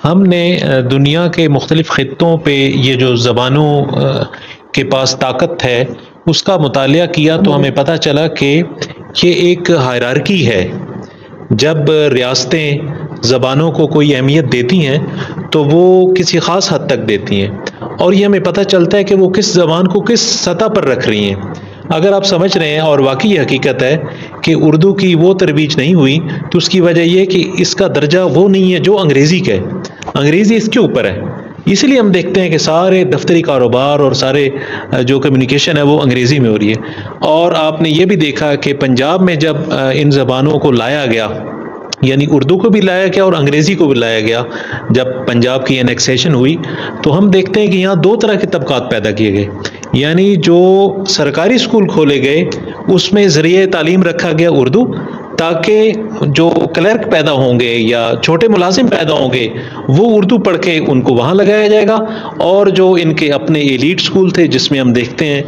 ہم نے دنیا کے مختلف خطوں پہ یہ جو زبانوں کے پاس طاقت ہے اس کا مطالعہ کیا تو ہمیں پتہ چلا کہ یہ ایک ہائرارکی ہے۔ جب ریاستیں زبانوں کو کوئی اہمیت دیتی ہیں تو وہ کسی خاص حد تک دیتی ہیں، اور یہ ہمیں پتہ چلتا ہے کہ وہ کس زبان کو کس سطح پر رکھ رہی ہیں۔ اگر آپ سمجھ رہے ہیں، اور واقعی یہ حقیقت ہے کہ اردو کی وہ ترویج نہیں ہوئی تو اس کی وجہ یہ کہ اس کا درجہ وہ نہیں ہے جو انگریزی کا ہے۔ انگریزی اس کے اوپر ہے، اسی لیے ہم دیکھتے ہیں کہ سارے دفتری کاروبار اور سارے جو کمیونیکیشن ہے وہ انگریزی میں ہو رہی ہے۔ اور آپ نے یہ بھی دیکھا کہ پنجاب میں جب ان زبانوں کو لایا گیا، یعنی اردو کو بھی لایا گیا اور انگریزی کو بھی لایا گیا، جب پنجاب کی انیکسیشن ہوئی تو ہم دیکھتے ہیں کہ یہاں دو طرح کے طبقات پیدا کیے گئے۔ یعنی جو سرکاری اسکول کھولے گئے اس میں ذریعہ تعلیم رکھا گیا اردو، تاکہ جو کلرک پیدا ہوں گے یا چھوٹے ملازم پیدا ہوں گے وہ اردو پڑھ کے ان کو وہاں لگایا جائے گا، اور جو ان کے اپنے ایلیٹ اسکول تھے جس میں ہم دیکھتے ہیں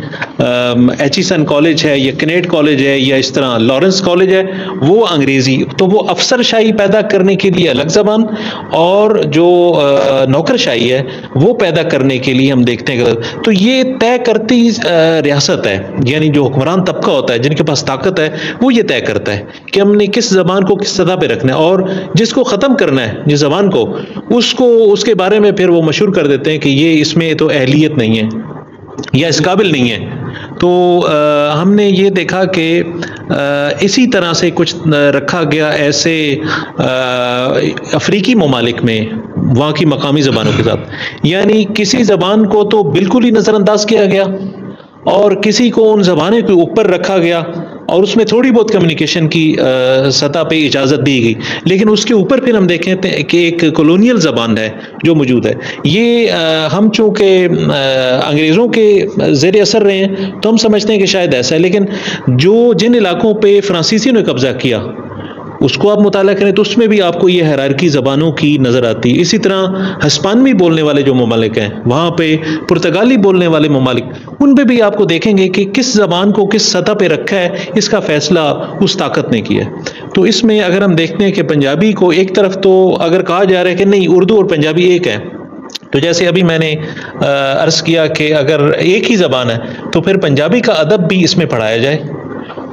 ایچیسن کالج ہے یا کنیٹ کالج ہے یا اس طرح لارنس کالج ہے، وہ انگریزی، تو وہ افسر شاہی پیدا کرنے کے لیے الگ زبان، اور جو نوکر شاہی ہے وہ پیدا کرنے کے لیے ہم دیکھتے ہیں۔ تو یہ طے کرتی ریاست ہے، یعنی جو حکمران طبقہ ہوتا ہے جن کے پاس طاقت ہے وہ یہ طے کرتا ہے کہ ہم نے کس زبان کو کس سطح پہ رکھنا ہے، اور جس کو ختم کرنا ہے جس زبان کو اس کے بارے میں پھر وہ مشہور کر دیتے ہیں کہ یہ اس میں تو اہلیت نہیں ہے یا اس قابل نہیں ہے۔ تو ہم نے یہ دیکھا کہ اسی طرح سے کچھ رکھا گیا ایسے افریقی ممالک میں وہاں کی مقامی زبانوں کے ساتھ، یعنی کسی زبان کو تو بالکل ہی نظر انداز کیا گیا اور کسی کو ان زبانوں کے اوپر رکھا گیا، اور اس میں تھوڑی بہت کمیونیکیشن کی سطح پہ اجازت دی گئی، لیکن اس کے اوپر پھر ہم دیکھیں کہ ایک کولونیل زبان ہے جو موجود ہے۔ یہ ہم چونکہ انگریزوں کے زیر اثر رہے ہیں تو ہم سمجھتے ہیں کہ شاید ایسا ہے، لیکن جن علاقوں پہ فرانسیسیوں نے قبضہ کیا اس کو آپ مطالعہ کریں تو اس میں بھی آپ کو یہ ہیرارکی زبانوں کی نظر آتی ہے۔ اسی طرح ہسپانوی بولنے والے جو ممالک ہیں وہاں پہ، پرتگالی بولنے والے ممالک، ان پہ بھی آپ کو دیکھیں گے کہ کس زبان کو کس سطح پہ رکھا ہے اس کا فیصلہ اس طاقت نے کیا ہے۔ تو اس میں اگر ہم دیکھتے ہیں کہ پنجابی کو ایک طرف تو اگر کہا جا رہا ہے کہ نہیں اردو اور پنجابی ایک ہے، تو جیسے ابھی میں نے عرض کیا کہ اگر ایک ہی زبان ہے تو پھر پنجابی کا ادب بھی اس میں پڑھایا جائے،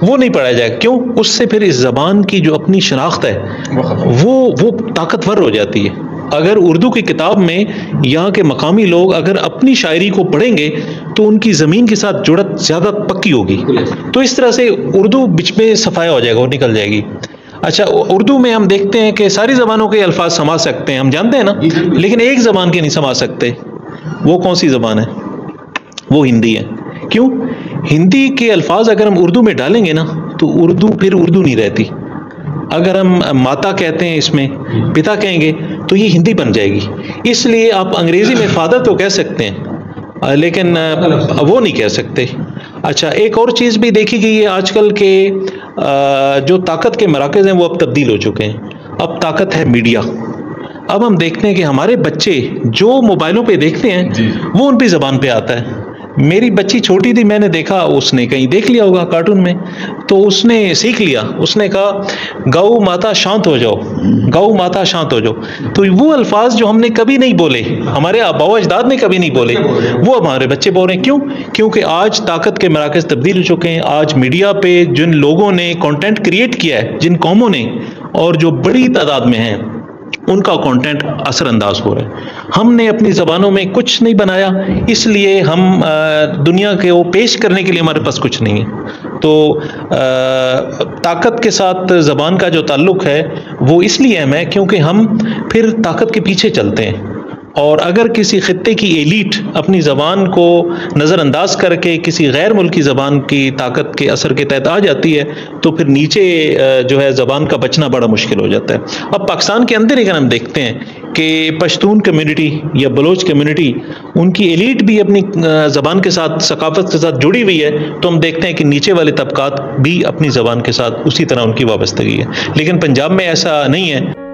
وہ نہیں پڑھایا جائے، کیوں؟ اس سے پھر اس زبان کی جو اپنی شناخت ہے وہ طاقتور ہو جاتی ہے۔ اگر اردو کی کتاب میں یہاں کے مقامی لوگ اگر اپنی شاعری کو پڑھیں گے تو ان کی زمین کے ساتھ جڑت زیادہ پکی ہوگی، تو اس طرح سے اردو بچ میں صفایا ہو جائے گا، وہ نکل جائے گی۔ اچھا، اردو میں ہم دیکھتے ہیں کہ ساری زبانوں کے الفاظ سما سکتے ہیں، ہم جانتے ہیں نا، لیکن ایک زبان کے نہیں سما سکتے۔ وہ کون سی زبان ہے؟ وہ ہندی ہے۔ کیوں؟ ہندی کے الفاظ اگر ہم اردو میں ڈالیں گے نا تو اردو پھر اردو نہیں رہتی۔ اگر ہم ماتا کہتے ہیں اس میں، پتا کہیں گے تو یہ ہندی بن جائے گی۔ اس لیے آپ انگریزی میں فادر تو کہہ سکتے ہیں لیکن وہ نہیں کہہ سکتے۔ اچھا، ایک اور چیز بھی دیکھی گئی ہے آج کل کے جو طاقت کے مراکز ہیں وہ اب تبدیل ہو چکے ہیں۔ اب طاقت ہے میڈیا۔ اب ہم دیکھتے ہیں کہ ہمارے بچے جو موبائلوں پہ دیکھتے ہیں وہ ان پہ زبان پہ آتا ہے۔ میری بچی چھوٹی تھی، میں نے دیکھا اس نے کہیں دیکھ لیا ہوگا کارٹون میں، تو اس نے سیکھ لیا، اس نے کہا گاؤ ماتا شانت ہو جاؤ، گاؤ ماتا شانت ہو جاؤ۔ تو وہ الفاظ جو ہم نے کبھی نہیں بولے، ہمارے آباء و اجداد نے کبھی نہیں بولے، وہ ہمارے بچے بول رہے ہیں۔ کیوں؟ کیونکہ آج طاقت کے مراکز تبدیل ہو چکے ہیں۔ آج میڈیا پہ جن لوگوں نے کنٹینٹ کریٹ کیا ہے، جن قوموں نے، اور جو بڑی تعداد میں ہیں، ان کا کنٹینٹ اثر انداز ہو رہا ہے۔ ہم نے اپنی زبانوں میں کچھ نہیں بنایا، اس لیے ہم دنیا کے وہ پیش کرنے کے لیے ہمارے پاس کچھ نہیں ہے۔ تو طاقت کے ساتھ زبان کا جو تعلق ہے وہ اس لیے اہم ہے کیونکہ ہم پھر طاقت کے پیچھے چلتے ہیں، اور اگر کسی خطے کی ایلیٹ اپنی زبان کو نظر انداز کر کے کسی غیر ملکی زبان کی طاقت کے اثر کے تحت آ جاتی ہے تو پھر نیچے جو ہے زبان کا بچنا بڑا مشکل ہو جاتا ہے۔ اب پاکستان کے اندر اگر ہم دیکھتے ہیں کہ پشتون کمیونٹی یا بلوچ کمیونٹی، ان کی ایلیٹ بھی اپنی زبان کے ساتھ، ثقافت کے ساتھ جڑی ہوئی ہے، تو ہم دیکھتے ہیں کہ نیچے والے طبقات بھی اپنی زبان کے ساتھ اسی طرح ان کی وابستگی ہے، لیکن پنجاب میں ایسا نہیں ہے۔